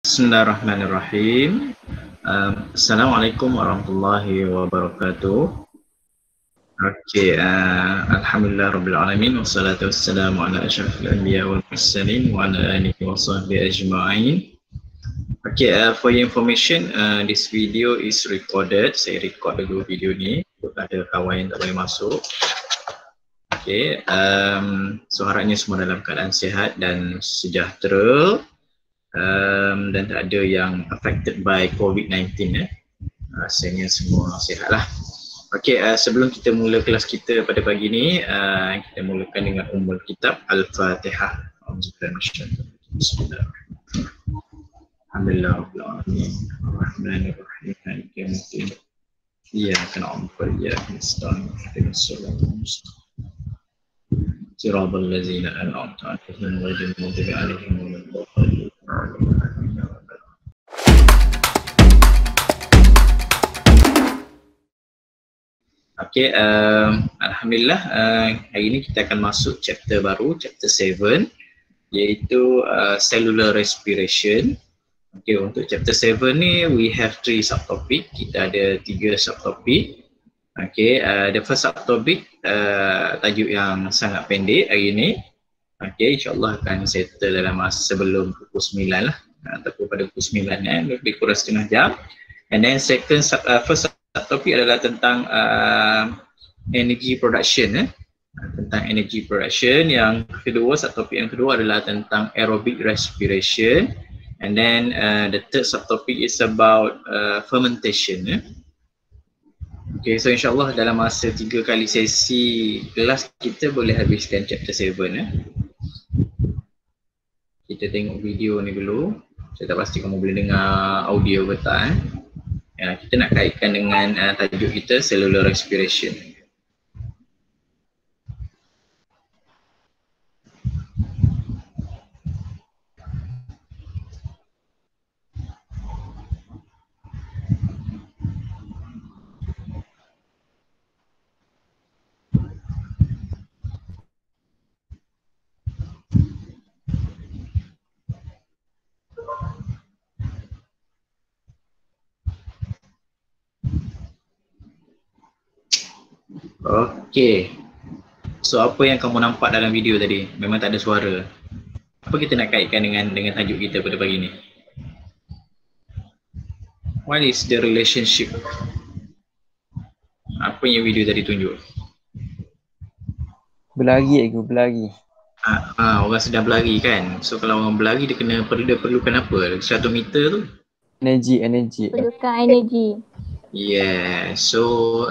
Bismillahirrahmanirrahim. Assalamualaikum warahmatullahi wabarakatuh. Okey, alhamdulillah rabbil alamin wassalatu wassalamu ala asyrafil anbiya wal mursalin wa ala alihi wa sahbihi ajma'in. Okay, for your information, this video is recorded. Saya record dulu video ni untuk ada kawan yang tak boleh masuk. Okay, so harapnya semua dalam keadaan sihat dan sejahtera. Dan tak ada yang affected by COVID-19 rasanya semua sihat lah. Okay, sebelum kita mula kelas kita pada pagi ni, kita mulakan dengan Ummul Kitab Al-Fatihah. Bismillahirrahmanirrahim. Alhamdulillahirrahmanirrahim. Ar-Rahmanirrahim. Maliki yaumiddin. Iyyaka na'budu wa iyyaka nasta'in. Ihdinas siratal mustaqim. Siratal ladzina an'amta 'alaihim ghairil maghdubi 'alaihim waladdallin. Okay, alhamdulillah, hari ini kita akan masuk chapter baru, chapter 7, iaitu cellular respiration. Okay, untuk chapter 7 ni we have 3 subtopic. Kita ada 3 subtopic. Okay, the first subtopic tajuk yang sangat pendek hari ini. Okay, insyaAllah akan settle dalam masa sebelum pukul 9 lah, ataupun pada pukul 9 lebih kurang setengah jam. And then first subtopic adalah tentang energy production, tentang energy production. Yang kedua, subtopic yang kedua adalah tentang aerobic respiration. And then the third subtopic is about fermentation. Okay, so insyaAllah dalam masa 3 kali sesi kelas kita boleh habiskan chapter 7. Kita tengok video ni dulu. Saya tak pasti kamu boleh dengar audio ke tak. Kita nak kaitkan dengan tajuk kita, cellular respiration. Okay, so apa yang kamu nampak dalam video tadi? Memang tak ada suara. Apa kita nak kaitkan dengan tajuk kita pada pagi ni? What is the relationship? Apa yang video tadi tunjuk? Berlari aku, berlari. Orang sedang berlari kan? So kalau orang berlari dia perlukan apa? 100 meter tu? Energi. Perlukan energi. Yeah, so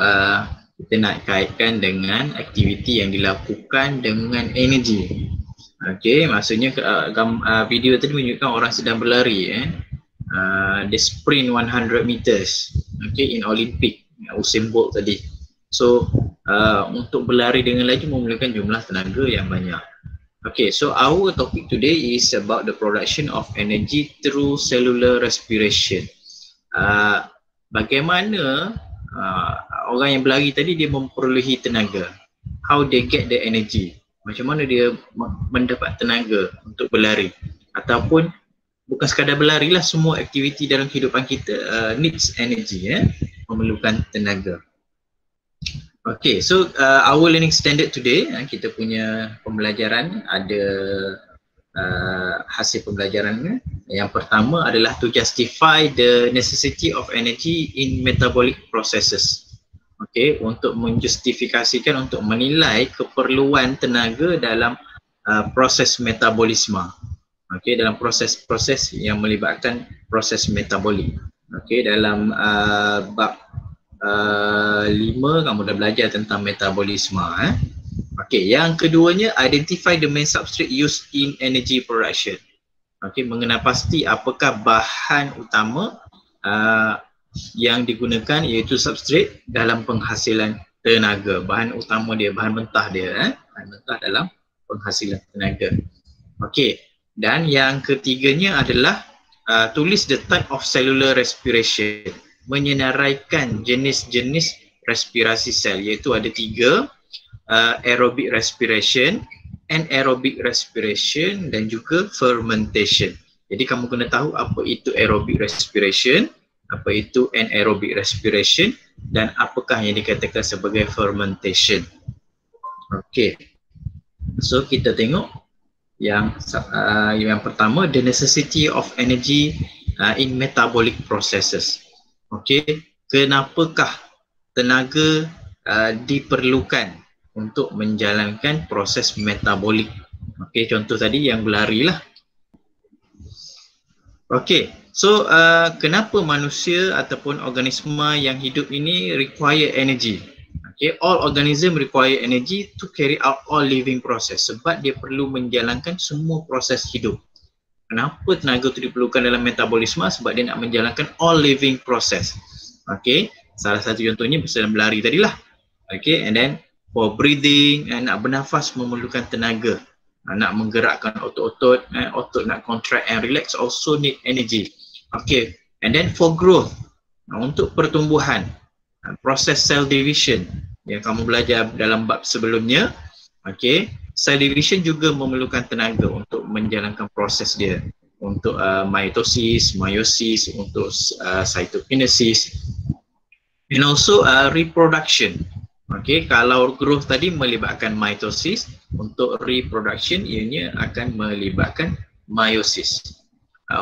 kita nak kaitkan dengan aktiviti yang dilakukan dengan energi. Okay, maksudnya video tadi menunjukkan orang sedang berlari. They sprint 100 meters. Okay, in Olympic, Usain Bolt tadi. So untuk berlari dengan laju memerlukan jumlah tenaga yang banyak. Okay, so our topic today is about the production of energy through cellular respiration. Bagaimana orang yang berlari tadi dia memperolehi tenaga? How they get the energy? Macam mana dia mendapat tenaga untuk berlari? Ataupun bukan sekadar berlari lah, semua aktiviti dalam kehidupan kita needs energy, memerlukan tenaga. Okay, so our learning standard today, kita punya pembelajaran ada hasil pembelajarannya. Yang pertama adalah to justify the necessity of energy in metabolic processes. Okay, untuk menjustifikasikan, untuk menilai keperluan tenaga dalam proses metabolisme. Okay, dalam proses-proses yang melibatkan proses metabolik. Okay, dalam bab 5 kamu dah belajar tentang metabolisme. Okay, yang keduanya identify the main substrate used in energy production. Okay, mengenal pasti apakah bahan utama yang digunakan, iaitu substrate dalam penghasilan tenaga. Bahan utama dia, bahan mentah dia, bahan mentah dalam penghasilan tenaga. Okay, dan yang ketiganya adalah tulis the type of cellular respiration, menyenaraikan jenis-jenis respirasi sel, iaitu ada 3, aerobic respiration, anaerobic respiration dan juga fermentation. Jadi kamu kena tahu apa itu aerobic respiration, apa itu anaerobic respiration, dan apakah yang dikatakan sebagai fermentation. Okey. So kita tengok yang pertama, the necessity of energy in metabolic processes. Okey, kenapakah tenaga diperlukan untuk menjalankan proses metabolik? Okey, contoh tadi yang berlari lah. Okey, so kenapa manusia ataupun organisma yang hidup ini require energy? Okay, all organism require energy to carry out all living process, sebab dia perlu menjalankan semua proses hidup. Kenapa tenaga itu diperlukan dalam metabolisme? Sebab dia nak menjalankan all living process. Okay, salah satu contohnya dalam berlari tadilah. Okay, and then for breathing, nak bernafas memerlukan tenaga. Nak menggerakkan otot-otot, otot nak contract and relax also need energy. Okay, and then for growth, untuk pertumbuhan, proses cell division yang kamu belajar dalam bab sebelumnya. Okay, cell division juga memerlukan tenaga untuk menjalankan proses dia, untuk mitosis, meiosis, untuk cytokinesis, and also reproduction. Okay, kalau growth tadi melibatkan mitosis, untuk reproduction ianya akan melibatkan meiosis.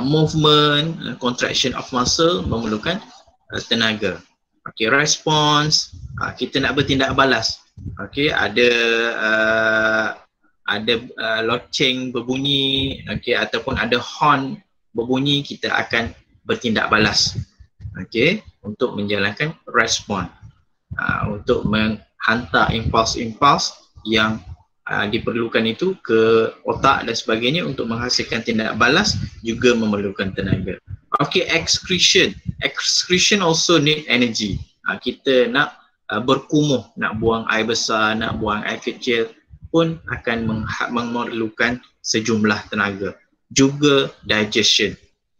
Movement, contraction of muscle memerlukan tenaga. Okay, response, kita nak bertindak balas. Okay, ada loceng berbunyi, okay, ataupun ada horn berbunyi, kita akan bertindak balas. Okay, untuk menjalankan respon. Untuk menghantar impuls-impuls yang diperlukan itu ke otak dan sebagainya untuk menghasilkan tindak balas juga memerlukan tenaga. Okay, excretion. Excretion also need energy. Kita nak berkumuh, nak buang air besar, nak buang air kecil pun akan memerlukan sejumlah tenaga. Juga digestion.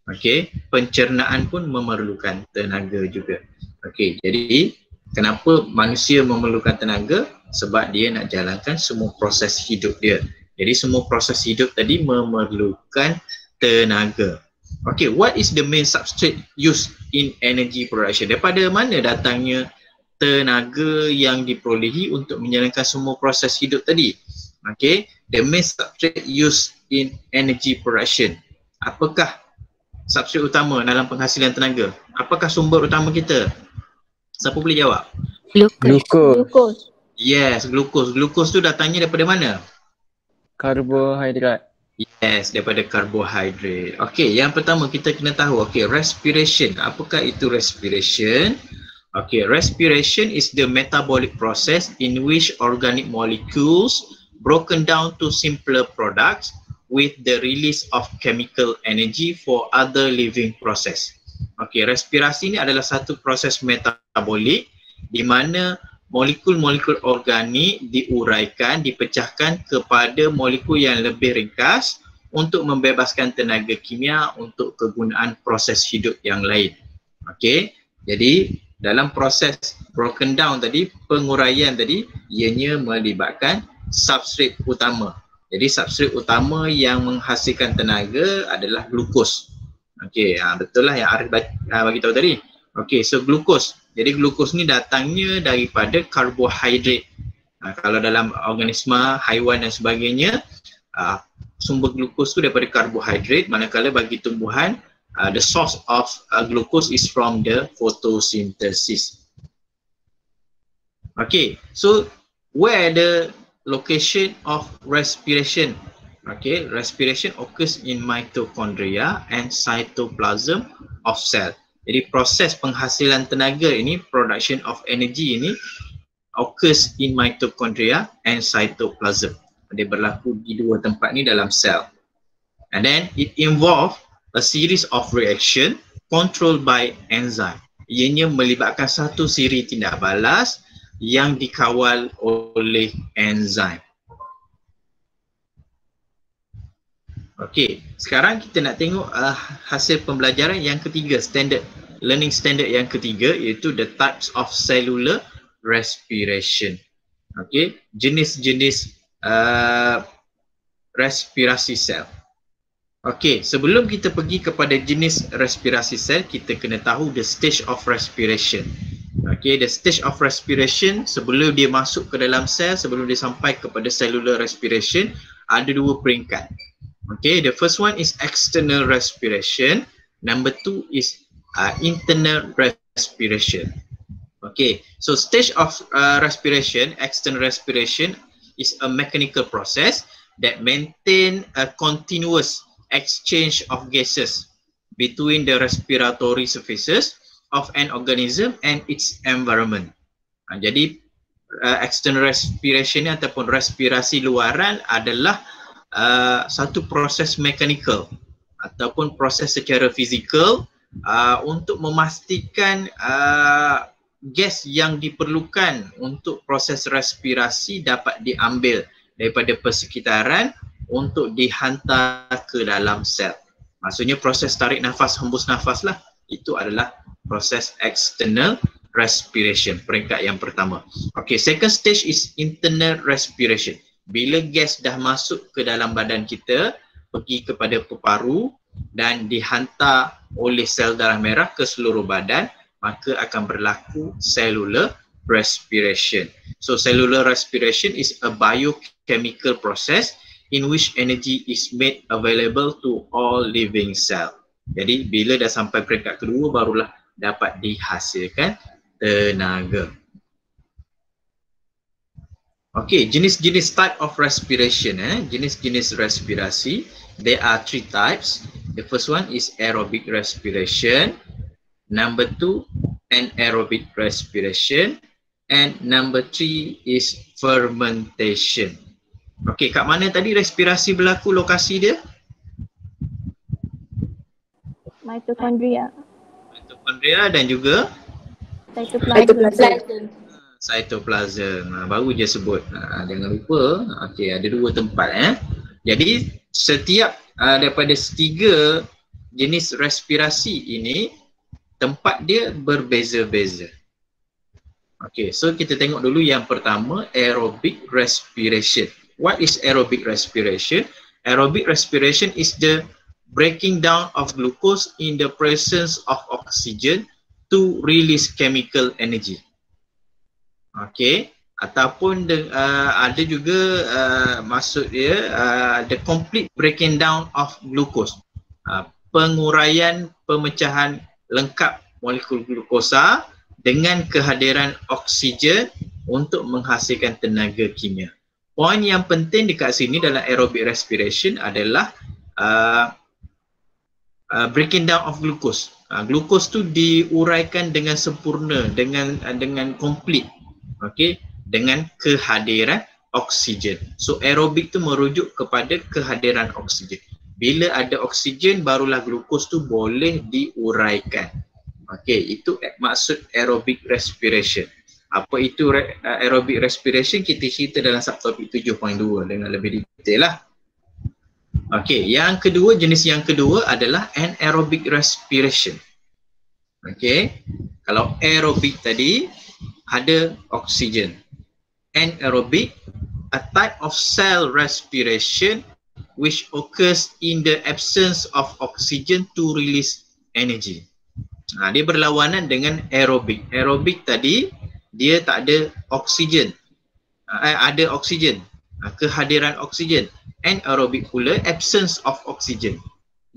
Okay, pencernaan pun memerlukan tenaga juga. Okay, jadi kenapa manusia memerlukan tenaga? Sebab dia nak jalankan semua proses hidup dia. Jadi semua proses hidup tadi memerlukan tenaga. Okay, what is the main substrate used in energy production? Daripada mana datangnya tenaga yang diperolehi untuk menjalankan semua proses hidup tadi? Okay, the main substrate used in energy production. Apakah substrate utama dalam penghasilan tenaga? Apakah sumber utama kita? Siapa boleh jawab? Glukos. Yes, glukos. Glukos tu datangnya daripada mana? Karbohidrat. Yes, daripada karbohidrat. Okey, yang pertama kita kena tahu, okey, respiration. Apakah itu respiration? Okey, respiration is the metabolic process in which organic molecules broken down to simpler products with the release of chemical energy for other living process. Okey, respirasi ini adalah satu proses metabolik di mana molekul-molekul organik diuraikan, dipecahkan kepada molekul yang lebih ringkas untuk membebaskan tenaga kimia untuk kegunaan proses hidup yang lain. Okey, jadi dalam proses broken down tadi, penguraian tadi, ianya melibatkan substrate utama. Jadi substrate utama yang menghasilkan tenaga adalah glukos. Okey, betul lah yang Arif bagi tahu tadi. Okey, so glukos. Jadi glukos ni datangnya daripada karbohidrat. Kalau dalam organisme, haiwan dan sebagainya, sumber glukos tu daripada karbohidrat, manakala bagi tumbuhan, the source of glucose is from the photosynthesis. Okay, so where the location of respiration? Okay, respiration occurs in mitochondria and cytoplasm of cell. Jadi proses penghasilan tenaga ini, production of energy ini occurs in mitochondria and cytoplasm. Dia berlaku di dua tempat ni dalam sel. And then it involve a series of reaction controlled by enzyme. Ianya melibatkan satu siri tindak balas yang dikawal oleh enzim. Okey, sekarang kita nak tengok hasil pembelajaran yang ketiga, learning standard yang ketiga, iaitu the types of cellular respiration. Okey, jenis-jenis respirasi sel. Okey, sebelum kita pergi kepada jenis respirasi sel, kita kena tahu the stage of respiration. Okey, the stage of respiration sebelum dia masuk ke dalam sel, sebelum dia sampai kepada cellular respiration, ada dua peringkat. Okay, the first one is external respiration. Number two is internal respiration. Okay, so stage of respiration, external respiration is a mechanical process that maintain a continuous exchange of gases between the respiratory surfaces of an organism and its environment. Jadi external respiration ataupun respirasi luaran adalah satu proses mechanical ataupun proses secara fizikal untuk memastikan gas yang diperlukan untuk proses respirasi dapat diambil daripada persekitaran untuk dihantar ke dalam sel. Maksudnya proses tarik nafas, hembus nafas lah. Itu adalah proses external respiration, peringkat yang pertama. Okay, second stage is internal respiration. Bila gas dah masuk ke dalam badan kita, pergi kepada paru dan dihantar oleh sel darah merah ke seluruh badan, maka akan berlaku cellular respiration. So cellular respiration is a biochemical process in which energy is made available to all living cell. Jadi bila dah sampai peringkat kedua, barulah dapat dihasilkan tenaga. Okay, jenis-jenis type of respiration, jenis-jenis respirasi, there are three types. The first one is aerobic respiration, number two anaerobic respiration, and number three is fermentation. Okay, kat mana tadi respirasi berlaku lokasi dia? Mitokondria. Mitokondria dan juga Cytoplasm. Cytoplasm. Baru je sebut. Jangan lupa. Okey, ada dua tempat. Jadi setiap daripada tiga jenis respirasi ini, tempat dia berbeza-beza. Okey, so kita tengok dulu yang pertama, aerobic respiration. What is aerobic respiration? Aerobic respiration is the breaking down of glucose in the presence of oxygen to release chemical energy. Okey, ataupun ada juga maksud dia the complete breaking down of glucose. Penguraian pemecahan lengkap molekul glukosa dengan kehadiran oksigen untuk menghasilkan tenaga kimia. Poin yang penting dekat sini dalam aerobic respiration adalah breaking down of glucose. Glucose tu diuraikan dengan sempurna, dengan komplit. Okey, dengan kehadiran oksigen. So aerobik tu merujuk kepada kehadiran oksigen. Bila ada oksigen, barulah glukos tu boleh diuraikan. Okey, itu maksud aerobic respiration. Apa itu aerobic respiration? Kita cerita dalam subtopik 7.2 dengan lebih detail lah. Okey, yang kedua, jenis yang kedua adalah anaerobic respiration. Okey, kalau aerobic tadi ada oksigen. Anaerobic, a type of cell respiration which occurs in the absence of oxygen to release energy. Dia berlawanan dengan aerobic. Aerobic tadi dia tak ada oksigen. Ada oksigen, kehadiran oksigen. Anaerobic pula absence of oxygen.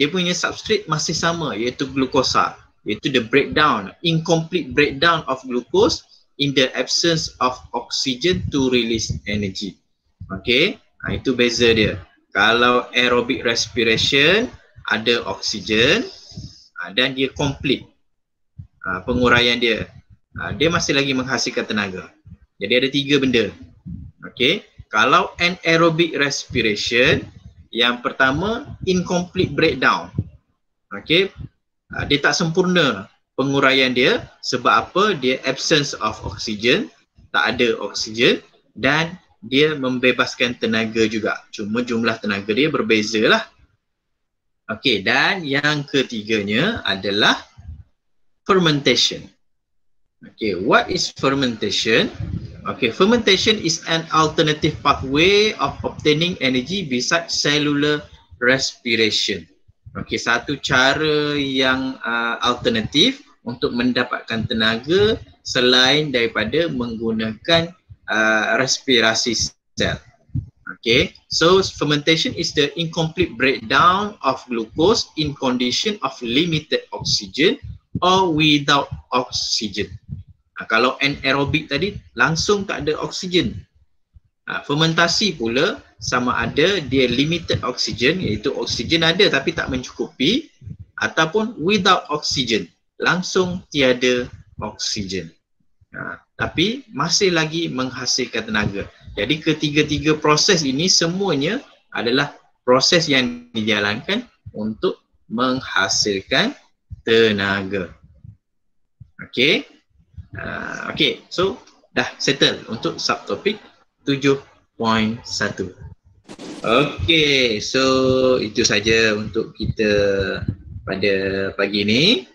Dia punya substrate masih sama, iaitu glukosa, iaitu the breakdown, incomplete breakdown of glucose in the absence of oxygen to release energy. Okay, itu beza dia. Kalau aerobic respiration ada oksigen dan dia complete penguraian dia, dia masih lagi menghasilkan tenaga. Jadi ada tiga benda. Okay, kalau anaerobic respiration, yang pertama incomplete breakdown. Okay, dia tak sempurna penguraian dia. Sebab apa? Dia absence of oxygen, tak ada oksigen, dan dia membebaskan tenaga juga. Cuma jumlah tenaga dia berbeza lah. Okey, dan yang ketiganya adalah fermentation. Okay, what is fermentation? Okay, fermentation is an alternative pathway of obtaining energy besides cellular respiration. Okey, satu cara yang alternatif untuk mendapatkan tenaga selain daripada menggunakan respirasi sel. Okay, so fermentation is the incomplete breakdown of glucose in condition of limited oxygen or without oxygen. Kalau anaerobic tadi langsung tak ada oksigen. Fermentasi pula sama ada dia limited oxygen, iaitu oksigen ada tapi tak mencukupi, ataupun without oxygen, langsung tiada oksigen. Tapi masih lagi menghasilkan tenaga. Jadi ketiga-tiga proses ini semuanya adalah proses yang dijalankan untuk menghasilkan tenaga. Okey. Okey, so dah settle untuk subtopik 7.1. Okey, so itu saja untuk kita pada pagi ini.